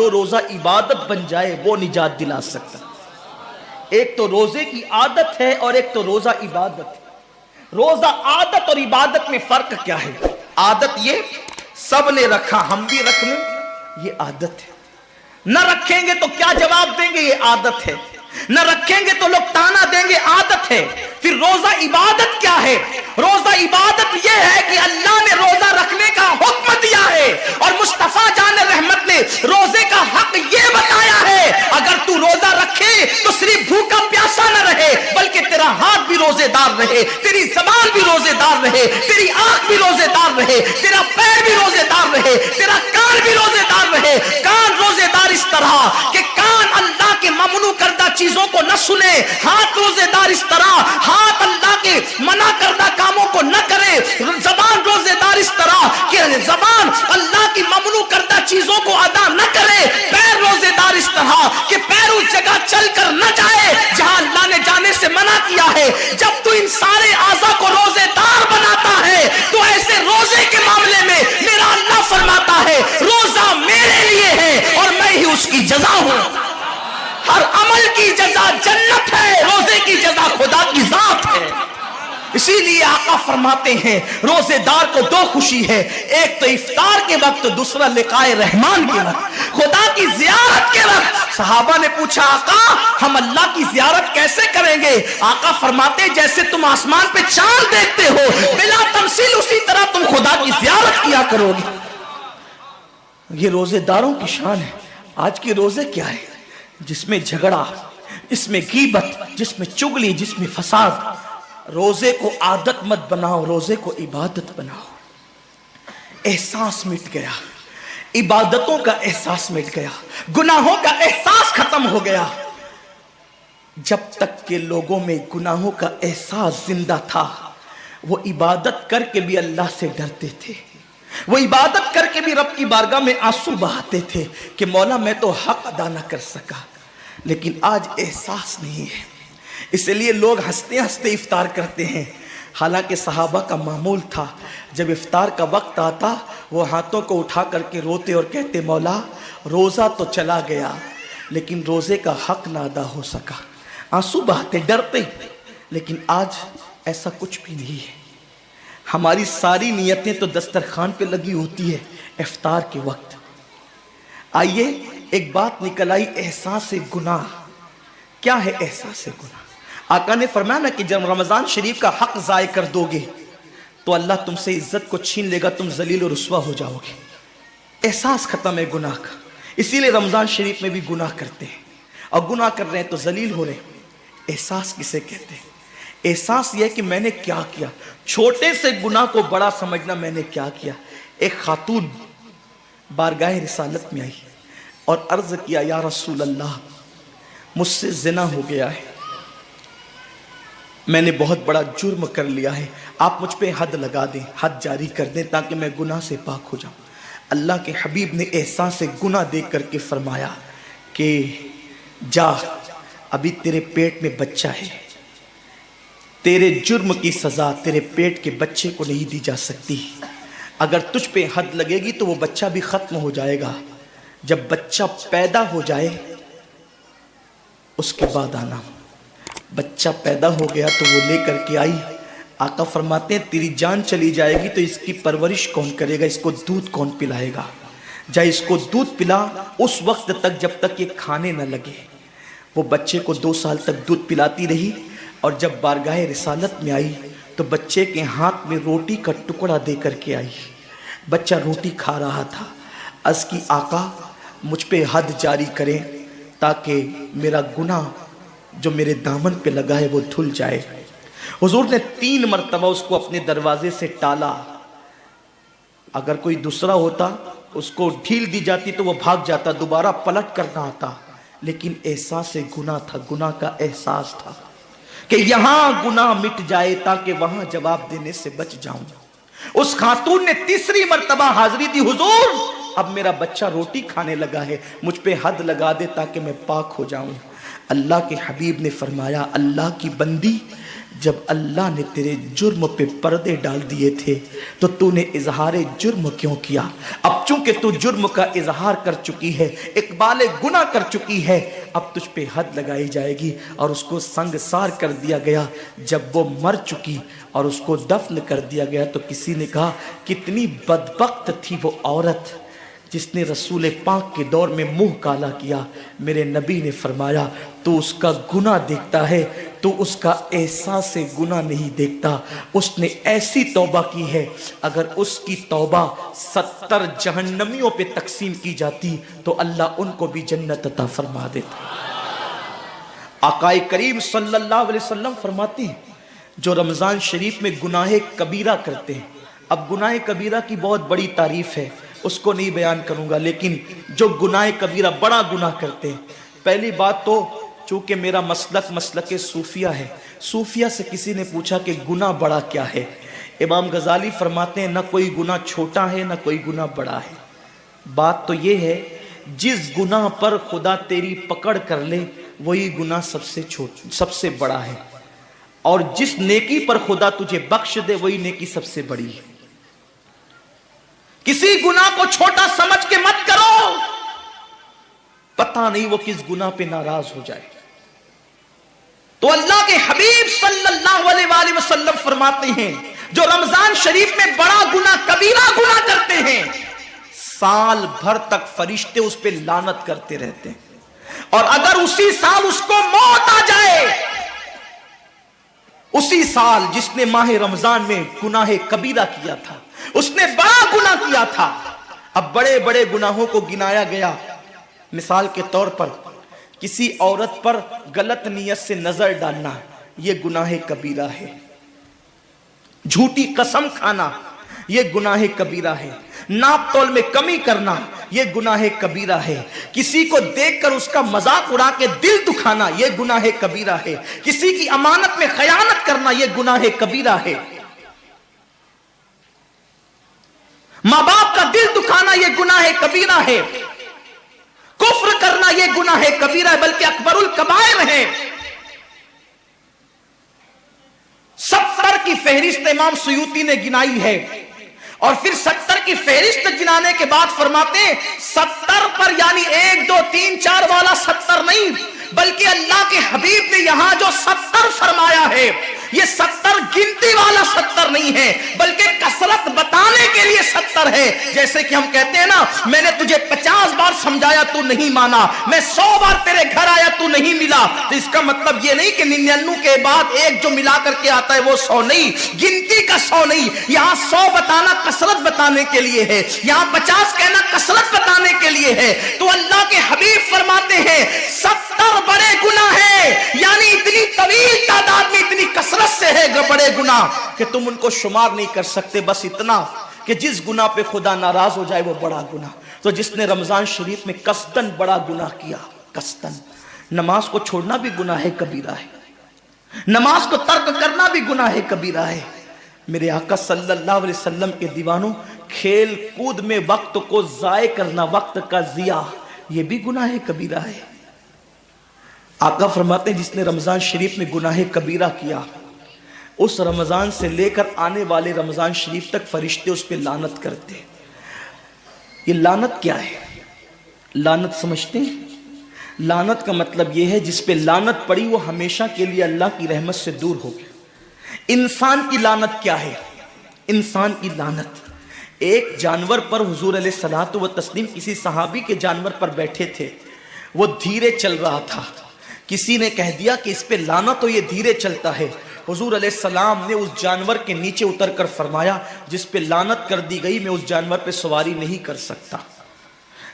جو روزہ عبادت بن جائے وہ نجات دلا سکتا. ایک تو روزے کی عادت ہے اور ایک تو روزہ عبادت ہے. روزہ عادت اور عبادت میں فرق کیا ہے؟ عادت یہ سب نے رکھا ہم بھی رکھ لیں، یہ عادت ہے. نہ رکھیں گے تو کیا جواب دیں گے، یہ عادت ہے. نہ رکھیں گے تو لوگ تانا دیں گے، عادت ہے. پھر روزہ عبادت کیا ہے؟ روزہ عبادت یہ ہے کہ اللہ نے روزہ رکھنے کا حکم دیا ہے اور مصطفیٰ جان رحمت نے روزے کا حق یہ بتایا ہے اگر تو روزہ رکھے تو صرف بھوکا پیاسا نہ رہے بلکہ تیرا ہاتھ بھی روزے دار رہے، تیری زبان بھی روزے دار رہے، تیری آنکھ بھی روزے دار رہے، تیرا پیر بھی روزے دار رہے، تیرا کان بھی روزے دار رہے. کان روزے دار اس طرح کہ کان اللہ کے ممنوع کردہ چیزوں کو نہ سنے، ہاتھ روزے دار اس طرح ہاتھ اللہ کے منع کردہ کاموں کو نہ کرے، زبان روزے دار اس طرح کہ زبان اللہ کی ممنوع کردہ چیزوں کو ادا نہ کرے، پیر روزے دار اس طرح کہ پیر اس جگہ چل کر نہ جائے جہاں اللہ نے جانے سے منع کیا ہے. جب تو ان سارے اعضاء کو روزے دار بناتا ہے تو ایسے روزے کے معاملے میں میرا اللہ فرماتا ہے روزہ میرے لیے ہے اور میں ہی اس کی جزا ہوں. ہر عمل کی جزا جنت ہے، روزے کی جزا خدا کی ذات ہے. اسی لیے آقا فرماتے ہیں روزے دار کو دو خوشی ہے، ایک تو افطار کے وقت، دوسرا لقائے رحمان کے وقت، خدا کی زیارت کے وقت. صحابہ نے پوچھا آقا ہم اللہ کی زیارت کیسے کریں گے؟ آقا فرماتے جیسے تم آسمان پہ چاند دیکھتے ہو بلا تمثیل اسی طرح تم خدا کی زیارت کیا کرو گے. یہ روزے داروں کی شان ہے. آج کے روزے کیا ہے؟ جس میں جھگڑا، جس میں غیبت، جس میں چگلی، جس میں فساد. روزے کو عادت مت بناؤ، روزے کو عبادت بناؤ. احساس مٹ گیا، عبادتوں کا احساس مٹ گیا، گناہوں کا احساس ختم ہو گیا. جب تک کہ لوگوں میں گناہوں کا احساس زندہ تھا وہ عبادت کر کے بھی اللہ سے ڈرتے تھے، وہ عبادت کر کے بھی رب کی بارگاہ میں آنسو بہاتے تھے کہ مولا میں تو حق ادا نہ کر سکا. لیکن آج احساس نہیں ہے، اس لیے لوگ ہنستے ہنستے افطار کرتے ہیں. حالانکہ صحابہ کا معمول تھا جب افطار کا وقت آتا وہ ہاتھوں کو اٹھا کر کے روتے اور کہتے مولا روزہ تو چلا گیا لیکن روزے کا حق نہ ادا ہو سکا. آنسو بہاتے، ڈرتے. لیکن آج ایسا کچھ بھی نہیں ہے. ہماری ساری نیتیں تو دسترخوان پہ لگی ہوتی ہے افطار کے وقت. آئیے ایک بات نکل آئی، احساس گناہ. کیا ہے احساس گناہ؟ آقا نے فرمایا نا کہ جب رمضان شریف کا حق ضائع کر دو گے تو اللہ تم سے عزت کو چھین لے گا، تم ذلیل و رسوا ہو جاؤ گے. احساس ختم ہے گناہ کا. اسی لیے رمضان شریف میں بھی گناہ کرتے ہیں اور گناہ کر رہے ہیں تو ذلیل ہو رہے ہیں. احساس کسے کہتے ہیں؟ احساس یہ کہ میں نے کیا کیا. چھوٹے سے گناہ کو بڑا سمجھنا میں نے کیا کیا. ایک خاتون بارگاہ رسالت میں آئی اور عرض کیا یا رسول اللہ مجھ سے زنا ہو گیا ہے، میں نے بہت بڑا جرم کر لیا ہے، آپ مجھ پہ حد لگا دیں، حد جاری کر دیں تاکہ میں گناہ سے پاک ہو جاؤں. اللہ کے حبیب نے احساس گناہ دیکھ کر کے فرمایا کہ جا ابھی تیرے پیٹ میں بچہ ہے، تیرے جرم کی سزا تیرے پیٹ کے بچے کو نہیں دی جا سکتی. اگر تجھ پہ حد لگے گی تو وہ بچہ بھی ختم ہو جائے گا. جب بچہ پیدا ہو جائے اس کے بعد آنا. بچہ پیدا ہو گیا تو وہ لے کر کے آئی. آقا فرماتے ہیں تیری جان چلی جائے گی تو اس کی پرورش کون کرے گا، اس کو دودھ کون پلائے گا؟ جا اس کو دودھ پلا اس وقت تک جب تک یہ کھانے نہ لگے. وہ بچے کو 2 سال تک دودھ پلاتی رہی اور جب بارگاہ رسالت میں آئی تو بچے کے ہاتھ میں روٹی کا ٹکڑا دے کر کے آئی. بچہ روٹی کھا رہا تھا. عرض کی آقا مجھ پہ حد جاری کریں تاکہ میرا گناہ جو میرے دامن پہ لگا ہے وہ دھل جائے. حضور نے 3 مرتبہ اس کو اپنے دروازے سے ٹالا. اگر کوئی دوسرا ہوتا اس کو ڈھیل دی جاتی تو وہ بھاگ جاتا، دوبارہ پلٹ کرنا آتا. لیکن احساس گناہ تھا، گناہ کا احساس تھا کہ یہاں گناہ مٹ جائے تاکہ وہاں جواب دینے سے بچ جاؤں. اس خاتون نے 3 مرتبہ حاضری دی، حضور اب میرا بچہ روٹی کھانے لگا ہے، مجھ پہ حد لگا دے تاکہ میں پاک ہو جاؤں. اللہ کے حبیب نے فرمایا اللہ کی بندی جب اللہ نے تیرے جرم پہ پردے ڈال دیے تھے تو تو نے اظہار جرم کیوں کیا؟ اب چونکہ تو جرم کا اظہار کر چکی ہے، اقبال گناہ کر چکی ہے، اب تجھ پہ حد لگائی جائے گی۔ اور اس کو سنگسار کر دیا گیا۔ جب وہ مر چکی اور اس کو دفن کر دیا گیا تو کسی نے کہا کتنی بدبخت تھی وہ عورت جس نے رسول پاک کے دور میں منہ کالا کیا۔ میرے نبی نے فرمایا تو اس کا گناہ دیکھتا ہے، تو اس کا احساس گناہ نہیں دیکھتا۔ اس نے ایسی توبہ کی ہے، اگر اس کی توبہ 70 جہنمیوں پہ تقسیم کی جاتی تو اللہ ان کو بھی جنت عطا فرما دیتا۔ آقا کریم صلی اللہ علیہ وسلم فرماتے ہیں جو رمضان شریف میں گناہ کبیرہ کرتے ہیں، اب گناہ کبیرہ کی بہت بڑی تعریف ہے، اس کو نہیں بیان کروں گا، لیکن جو گناہ کبیرہ بڑا گناہ کرتے ہیں، پہلی بات تو چونکہ میرا مسلک صوفیہ ہے، صوفیہ سے کسی نے پوچھا کہ گناہ بڑا کیا ہے؟ امام غزالی فرماتے ہیں نہ کوئی گناہ چھوٹا ہے نہ کوئی گناہ بڑا ہے، بات تو یہ ہے جس گناہ پر خدا تیری پکڑ کر لے وہی گناہ سب سے بڑا ہے، اور جس نیکی پر خدا تجھے بخش دے وہی نیکی سب سے بڑی ہے۔ کسی گناہ کو چھوٹا سمجھ کے مت کرو، پتہ نہیں وہ کس گناہ پہ ناراض ہو جائے۔ تو اللہ کے حبیب صلی اللہ علیہ وآلہ وسلم فرماتے ہیں جو رمضان شریف میں بڑا گناہ کبیرہ گناہ کرتے ہیں، سال بھر تک فرشتے اس پہ لعنت کرتے رہتے ہیں، اور اگر اسی سال اس کو موت آ جائے، اسی سال جس نے ماہ رمضان میں گناہ کبیرہ کیا تھا، اس نے بڑا گناہ کیا تھا، اب بڑے بڑے گناہوں کو گنایا گیا۔ مثال کے طور پر کسی عورت پر غلط نیت سے نظر ڈالنا یہ گناہ کبیرہ ہے، جھوٹی قسم کھانا یہ گناہ کبیرہ ہے، ناپ تول میں کمی کرنا یہ گناہ کبیرہ ہے، کسی کو دیکھ کر اس کا مذاق اڑا کے دل دکھانا یہ گناہ کبیرہ ہے، کسی کی امانت میں خیانت کرنا یہ گناہ کبیرہ ہے، ماں باپ کا دل دکھانا یہ گناہ کبیرہ ہے، کفر کرنا یہ گناہ کبیرہ ہے، بلکہ اکبر الکبائر ہے۔ 70 کی فہرست امام سیوطی نے گنائی ہے، اور پھر 70 کی فہرست گنانے کے بعد فرماتے ہیں 70 پر یعنی 1 2 3 4 والا 70 نہیں، بلکہ اللہ کے حبیب نے یہاں جو 70 فرمایا ہے یہ 70 گنتی والا 70 نہیں ہے، بلکہ کثرت بتانے کے لیے 70 ہے۔ جیسے کہ ہم کہتے ہیں نا میں نے تجھے 50 بار سمجھایا تو نہیں مانا، میں 100 بار تیرے گھر آیا تو نہیں ملا، تو اس کا مطلب یہ نہیں کہ 99 کے بعد ایک جو ملا کر کے آتا ہے وہ 100 نہیں، گنتی کا 100 نہیں، یہاں 100 بتانا کثرت بتانے کے لیے ہے، یہاں 50 کہنا کثرت بتانے کے لیے ہے۔ تو اللہ کے حبیب فرماتے ہیں 70 بڑے گناہ ہیں، یعنی اتنی طویل تعداد میں اتنی کثرت سے ہے بڑے گناہ کہ تم ان کو شمار نہیں کر سکتے، بس اتنا کہ جس گناہ پہ خدا ناراض ہو جائے وہ بڑا گناہ۔ تو جس نے رمضان شریف میں قصدن بڑا گناہ کیا، قصدن، نماز کو چھوڑنا بھی گناہ کبیرہ ہے، نماز کو ترک کرنا بھی گناہ کبیرہ ہے۔ میرے آقا صلی اللہ علیہ وسلم کے دیوانوں، کھیل کود میں وقت کو ضائع کرنا، وقت کا ضیاع، یہ بھی گناہ کبیرہ ہے۔ آقا فرماتے ہیں جس نے رمضان شریف میں گناہ کبیرہ کیا، اس رمضان سے لے کر آنے والے رمضان شریف تک فرشتے اس پہ لعنت کرتے ہیں۔ یہ لعنت کیا ہے؟ لعنت سمجھتے ہیں؟ لعنت کا مطلب یہ ہے جس پہ لعنت پڑی وہ ہمیشہ کے لیے اللہ کی رحمت سے دور ہو گیا۔ انسان کی لعنت کیا ہے؟ انسان کی لعنت، ایک جانور پر حضور علیہ الصلوۃ والتسلیم کسی صحابی کے جانور پر بیٹھے تھے، وہ دھیرے چل رہا تھا، کسی نے کہہ دیا کہ اس پہ لعنت ہو یہ دھیرے چلتا ہے۔ حضور علیہ السلام نے اس جانور کے نیچے اتر کر فرمایا جس پہ لعنت کر دی گئی میں اس جانور پہ سواری نہیں کر سکتا۔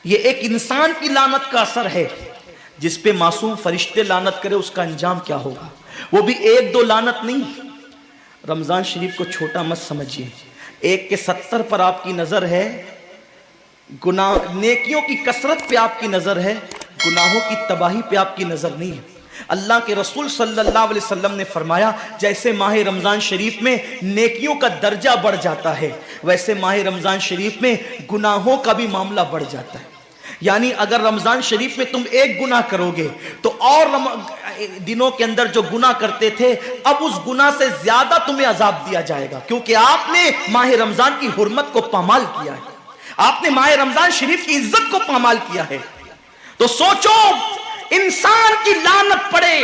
یہ ایک انسان کی لعنت کا اثر ہے، جس پہ معصوم فرشتے لعنت کرے اس کا انجام کیا ہوگا، وہ بھی 1 2 لعنت نہیں۔ رمضان شریف کو چھوٹا مت سمجھیے، 1 کے 70 پر آپ کی نظر ہے، گناہ نیکیوں کی کثرت پہ آپ کی نظر ہے، گناہوں کی تباہی پہ آپ کی نظر نہیں ہے۔ اللہ کے رسول صلی اللہ علیہ وسلم نے فرمایا جیسے ماہ رمضان شریف میں نیکیوں کا درجہ بڑھ جاتا ہے، ویسے ماہ رمضان شریف میں گناہوں کا بھی معاملہ بڑھ جاتا ہے۔ یعنی اگر رمضان شریف میں تم ایک گناہ کرو گے تو اور دنوں کے اندر جو گناہ کرتے تھے اب اس گناہ سے زیادہ تمہیں عذاب دیا جائے گا، کیونکہ آپ نے ماہ رمضان کی حرمت کو پامال کیا ہے، آپ نے ماہ رمضان شریف کی عزت کو پامال کیا ہے۔ تو سوچو انسان کی لعنت پڑے،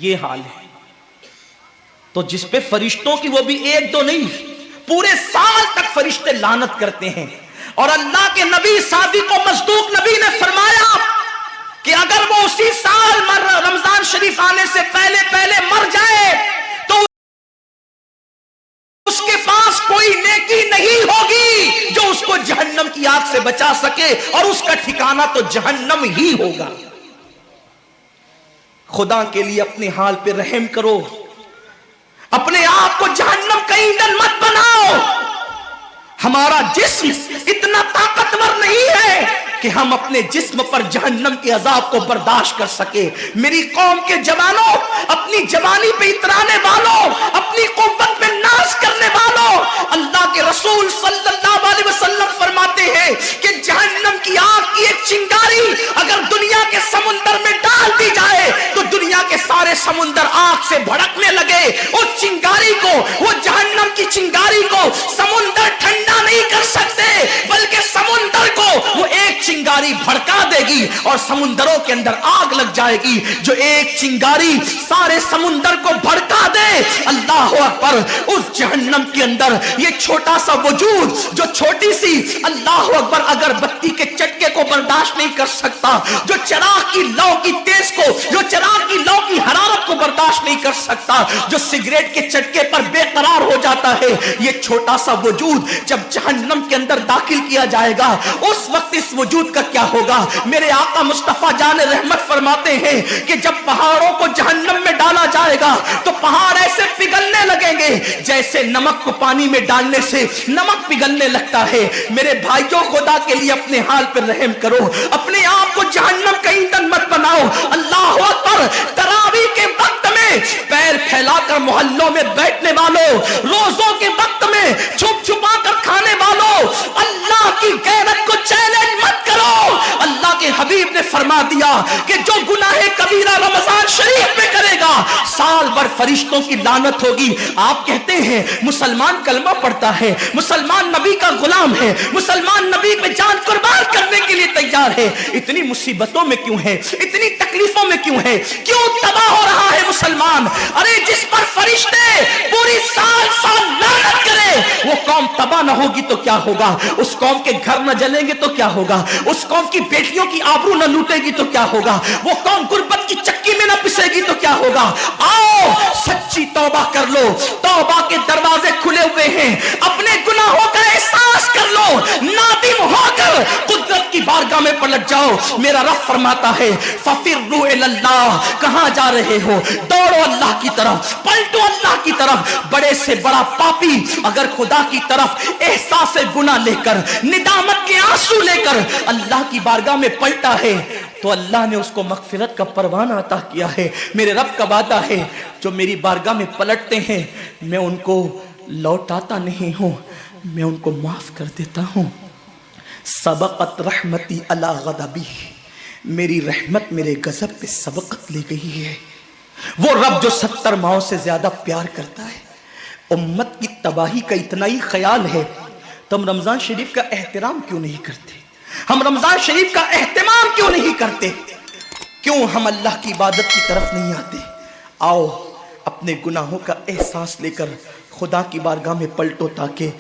یہ حال ہے تو جس پہ فرشتوں کی وہ بھی ایک دو نہیں پورے سال تک فرشتے لعنت کرتے ہیں، اور اللہ کے نبی صادق و مصدوق نبی نے فرمایا کہ اگر وہ اسی سال رمضان شریف آنے سے پہلے مر جائے تو اس کے پاس کوئی نیکی نہیں ہوگی جو اس کو جہنم کی آگ سے بچا سکے، اور اس کا ٹھکانہ تو جہنم ہی ہوگا۔ خدا کے لیے اپنے حال پہ رحم کرو، اپنے آپ کو جہنم کا ایندھن مت بناؤ۔ ہمارا جسم اتنا طاقتور نہیں ہے کہ ہم اپنے جسم پر جہنم کے عذاب کو برداشت کر سکے۔ میری قوم کے جوانوں، اپنی جوانی پہ اترانے والوں، اپنی قوت پہ ناز کرنے والوں، اللہ کے رسول صلی اللہ علیہ وسلم فرماتے ہیں کہ جہنم کی آگ کی ایک چنگاری اگر دنیا کے سمندر میں ڈال دی جائے تو دنیا کے سارے سمندر آگ سے بھڑکنے لگے۔ اس چنگاری کو، وہ جہنم کی چنگاری کو سمندر ٹھنڈا نہیں کر سکتے، بلکہ سمندر کو وہ ایک چنگاری بھڑکا دے گی اور سمندروں کے اندر آگ لگ جائے گی۔ جو ایک چنگاری سارے سمندر کو بھڑکا دے، اللہ اکبر، اس جہنم کے اندر یہ چھوٹا سا وجود جو چھوٹی سی، اللہ اکبر، اگر بتی کے چٹکے کو برداشت نہیں کر سکتا، جو چراغ کی لو کی تیز کو، جو چراغ کی لو کی حرارت کو برداشت نہیں کر سکتا، جو سگریٹ کے چٹکے پر بے قرار ہو جاتا ہے، یہ چھوٹا سا وجود جب جہنم کے اندر داخل کیا جائے گا اس وقت اس وجود کا کیا ہوگا؟ میرے آقا مصطفیٰ جان رحمت فرماتے ہیں کہ جب پہاڑوں کو جہنم میں ڈالا جائے گا تو پہاڑ ایسے پگھلنے لگیں گے جیسے نمک کو پانی میں ڈالنے سے نمک پگھلنے لگتا ہے۔ میرے بھائیوں، خدا کے لیے اپنے حال پر رحم کرو، اپنے آپ کو جہنم کا ایندھن مت بناؤ۔ اللہ اکبر، تراویح کے وقت میں پیر پھیلا کر محلوں میں بیٹھنے والوں، روزوں کے وقت میں چھپ چھپا کر کھانے والوں، اللہ کی غیرت کو چیلنج مت کرو۔ اللہ کے حبیب نے فرما دیا کہ جو گناہ کبیرہ رمضان شریف میں کرے گا سال بھر فرشتوں کی لعنت ہوگی۔ آپ کہتے ہیں مسلمان کلمہ پڑھتا ہے، مسلمان نبی کا غلام ہے، مسلمان نبی پہ جان قربان کرنے کے لیے تیار ہے، اتنی مصیبتوں میں کیوں ہے، اتنی تکلیفوں میں کیوں ہے، کیوں تباہ ہو رہا ہے مسلمان؟ ارے جس پر فرشتے پوری سال لعنت کرے وہ قوم تباہ نہ ہوگی تو کیا ہوگا؟ اس قوم کے گھر نہ جلیں گے تو کیا ہوگا؟ اس قوم کی بیٹیوں کی آبرو نہ لوٹے گی تو کیا ہوگا؟ وہ قوم غربت کی چکی میں نہ پسے گی تو کیا ہوگا؟ آؤ سچی توبہ کر لو، توبہ کے دروازے کھلے ہوئے ہیں، اپنے گناہوں کا احساس کر لو، نادم ہو کر قدرت کی بارگاہ میں پلٹ جاؤ۔ میرا رب فرماتا ہے فَفِرُّوا إِلَى اللَّهِ، کہاں جا رہے ہو؟ دوڑو اللہ کی طرف، پلٹو اللہ کی طرف۔ بڑے سے بڑا پاپی اگر خدا کی طرف احساس گناہ لے کر، ندامت کے آنسو لے کر اللہ کی بارگاہ میں پلٹا ہے تو اللہ نے اس کو مغفرت کا پروانہ عطا کیا ہے۔ میرے رب کا وعدہ ہے جو میری بارگاہ میں پلٹتے ہیں میں ان کو لوٹاتا نہیں ہوں، میں ان کو معاف کر دیتا ہوں۔ سبقت رحمتی علی غضبی، میری رحمت میرے غضب پہ سبقت لے گئی ہے۔ وہ رب جو 70 ماؤں سے زیادہ پیار کرتا ہے، امت کی تباہی کا اتنا ہی خیال ہے، تم رمضان شریف کا احترام کیوں نہیں کرتے؟ ہم رمضان شریف کا اہتمام کیوں نہیں کرتے؟ کیوں ہم اللہ کی عبادت کی طرف نہیں آتے؟ آؤ اپنے گناہوں کا احساس لے کر خدا کی بارگاہ میں پلٹو تاکہ